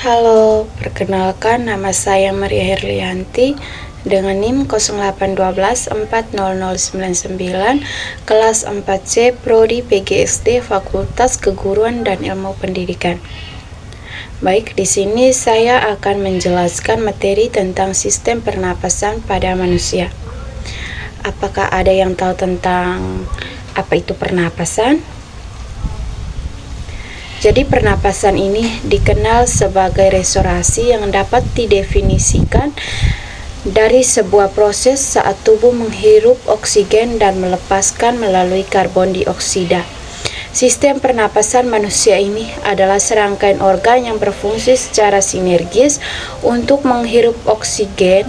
Halo, perkenalkan nama saya Maria Herlianti dengan NIM 0812400099, kelas 4C, Prodi PGSD, Fakultas Keguruan dan Ilmu Pendidikan. Baik, di sini saya akan menjelaskan materi tentang sistem pernapasan pada manusia. Apakah ada yang tahu tentang apa itu pernapasan? Jadi pernapasan ini dikenal sebagai restorasi yang dapat didefinisikan dari sebuah proses saat tubuh menghirup oksigen dan melepaskan melalui karbon dioksida. Sistem pernapasan manusia ini adalah serangkaian organ yang berfungsi secara sinergis untuk menghirup oksigen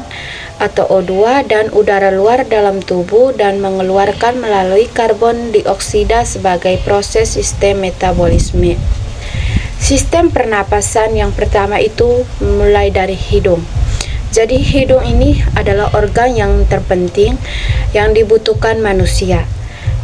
atau O2 dan udara luar dalam tubuh dan mengeluarkan melalui karbon dioksida sebagai proses sistem metabolisme. Sistem pernapasan yang pertama itu mulai dari hidung. Jadi hidung ini adalah organ yang terpenting yang dibutuhkan manusia,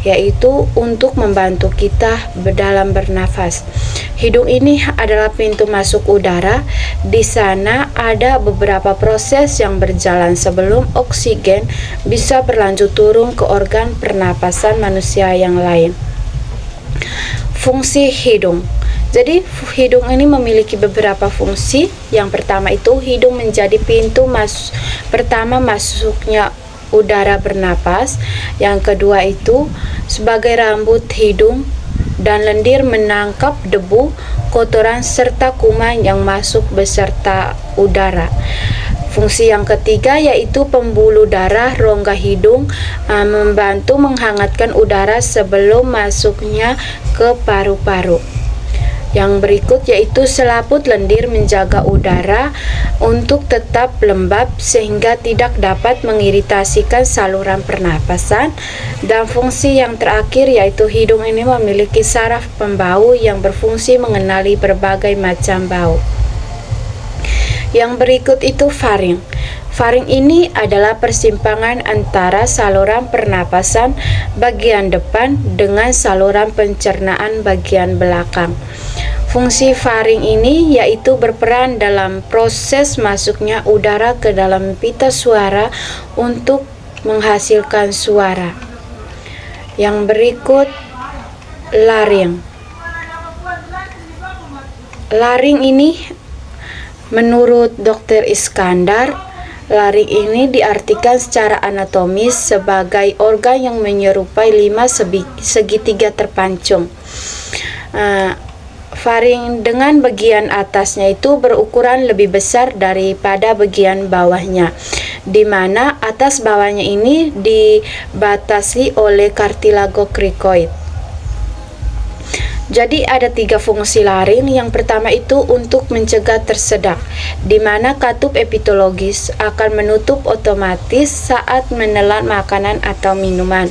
yaitu untuk membantu kita dalam bernafas. Hidung ini adalah pintu masuk udara. Di sana ada beberapa proses yang berjalan sebelum oksigen bisa berlanjut turun ke organ pernapasan manusia yang lain. Fungsi hidung. Jadi hidung ini memiliki beberapa fungsi. Yang pertama itu hidung menjadi pintu pertama masuknya udara bernapas. Yang kedua itu sebagai rambut hidung dan lendir menangkap debu, kotoran serta kuman yang masuk beserta udara. Fungsi yang ketiga yaitu pembuluh darah rongga hidung membantu menghangatkan udara sebelum masuknya ke paru-paru. Yang berikut yaitu selaput lendir menjaga udara untuk tetap lembab sehingga tidak dapat mengiritasikan saluran pernapasan. Dan fungsi yang terakhir yaitu hidung ini memiliki saraf pembau yang berfungsi mengenali berbagai macam bau. Yang berikut itu faring. Faring ini adalah persimpangan antara saluran pernapasan bagian depan dengan saluran pencernaan bagian belakang. Fungsi faring ini yaitu berperan dalam proses masuknya udara ke dalam pita suara untuk menghasilkan suara. Yang berikut laring. Laring ini menurut Dr. Iskandar, laring ini diartikan secara anatomis sebagai organ yang menyerupai 5 segitiga terpancung. Faring dengan bagian atasnya itu berukuran lebih besar daripada bagian bawahnya, di mana atas bawahnya ini dibatasi oleh kartilago krikoid. Jadi ada 3 fungsi laring. Yang pertama itu untuk mencegah tersedak, di mana katup epitologis akan menutup otomatis saat menelan makanan atau minuman.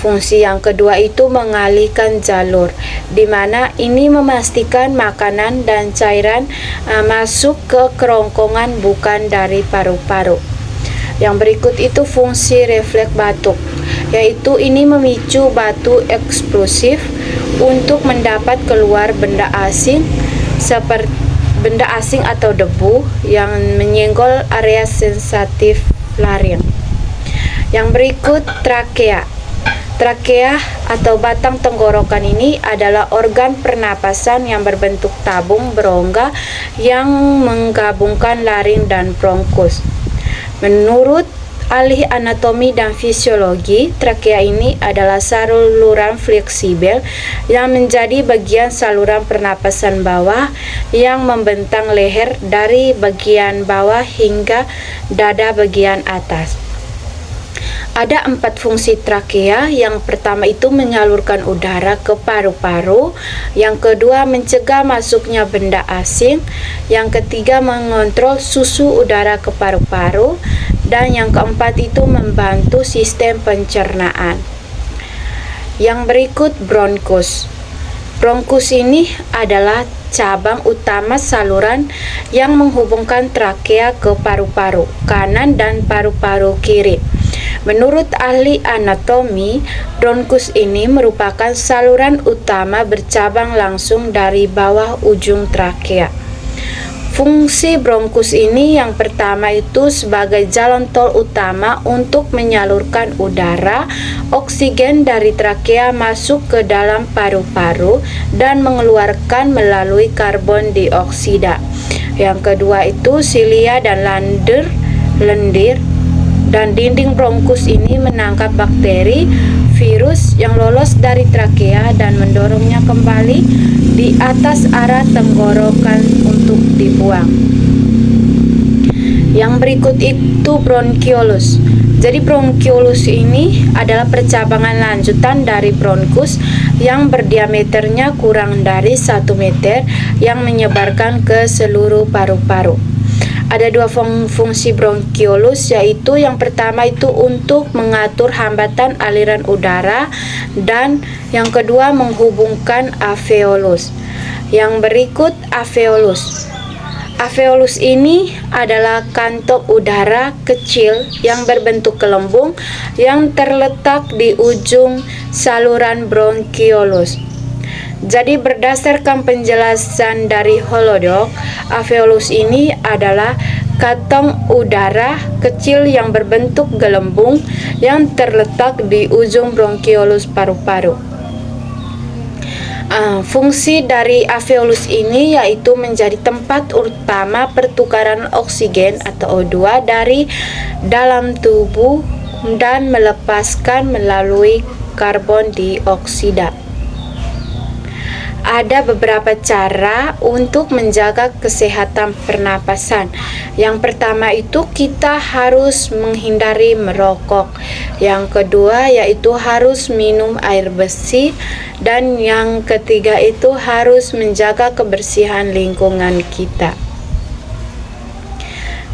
Fungsi yang kedua itu mengalihkan jalur, di mana ini memastikan makanan dan cairan masuk ke kerongkongan bukan dari paru-paru. Yang berikut itu fungsi refleks batuk, yaitu ini memicu batu eksplosif untuk mendapat keluar benda asing seperti benda asing atau debu yang menyenggol area sensitif laring. Yang berikut trakea. Trakea atau batang tenggorokan ini adalah organ pernapasan yang berbentuk tabung berongga yang menggabungkan laring dan bronkus. Menurut ahli anatomi dan fisiologi, trakea ini adalah saluran fleksibel yang menjadi bagian saluran pernapasan bawah yang membentang leher dari bagian bawah hingga dada bagian atas. Ada 4 fungsi trakea. Yang pertama itu menyalurkan udara ke paru-paru. Yang kedua mencegah masuknya benda asing. Yang ketiga mengontrol susu udara ke paru-paru. Dan yang keempat itu membantu sistem pencernaan. Yang berikut bronkus. Bronkus ini adalah cabang utama saluran yang menghubungkan trakea ke paru-paru kanan dan paru-paru kiri. Menurut ahli anatomi, bronkus ini merupakan saluran utama bercabang langsung dari bawah ujung trakea. Fungsi bronkus ini yang pertama itu sebagai jalan tol utama untuk menyalurkan udara, oksigen dari trakea masuk ke dalam paru-paru dan mengeluarkan melalui karbon dioksida. Yang kedua itu silia dan lendir dan dinding bronkus ini menangkap bakteri, virus yang lolos dari trakea dan mendorongnya kembali di atas arah tenggorokan untuk dibuang. Yang berikut itu bronkiolus. Jadi bronkiolus ini adalah percabangan lanjutan dari bronkus yang berdiameternya kurang dari 1 meter yang menyebarkan ke seluruh paru-paru. Ada dua fungsi bronkiolus, yaitu yang pertama itu untuk mengatur hambatan aliran udara dan yang kedua menghubungkan alveolus. Yang berikut alveolus. Alveolus ini adalah kantong udara kecil yang berbentuk gelembung yang terletak di ujung saluran bronkiolus. Jadi berdasarkan penjelasan dari Holodoc, alveolus ini adalah kantong udara kecil yang berbentuk gelembung yang terletak di ujung bronkiolus paru-paru. Fungsi dari alveolus ini yaitu menjadi tempat utama pertukaran oksigen atau O2 dari dalam tubuh dan melepaskan melalui karbon dioksida. Ada beberapa cara untuk menjaga kesehatan pernapasan. Yang pertama itu kita harus menghindari merokok. Yang kedua yaitu harus minum air bersih. Dan yang ketiga itu harus menjaga kebersihan lingkungan kita.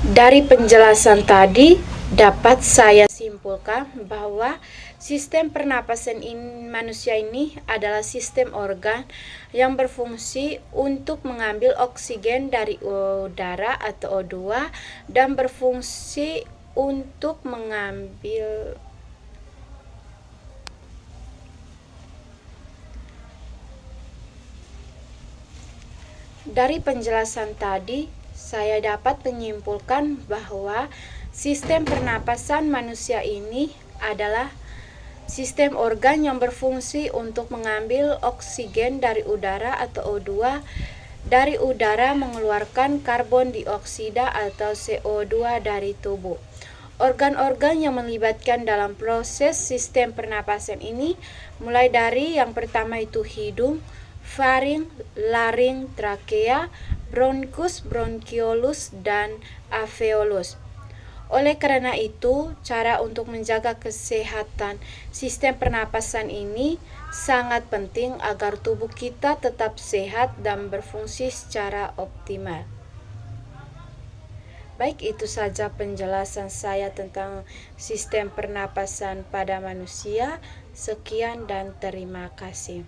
Dari penjelasan tadi dapat saya simpulkan bahwa sistem pernapasan manusia ini adalah sistem organ yang berfungsi untuk mengambil oksigen dari udara atau O2 dan berfungsi untuk mengambil Dari penjelasan tadi, saya dapat menyimpulkan bahwa sistem pernapasan manusia ini adalah sistem organ yang berfungsi untuk mengambil oksigen dari udara atau O2 dari udara, mengeluarkan karbon dioksida atau CO2 dari tubuh. Organ-organ yang melibatkan dalam proses sistem pernapasan ini mulai dari yang pertama itu hidung, faring, laring, trakea, bronkus, bronkiolus, dan alveolus. Oleh karena itu, cara untuk menjaga kesehatan sistem pernapasan ini sangat penting agar tubuh kita tetap sehat dan berfungsi secara optimal. Baik, itu saja penjelasan saya tentang sistem pernapasan pada manusia. Sekian dan terima kasih.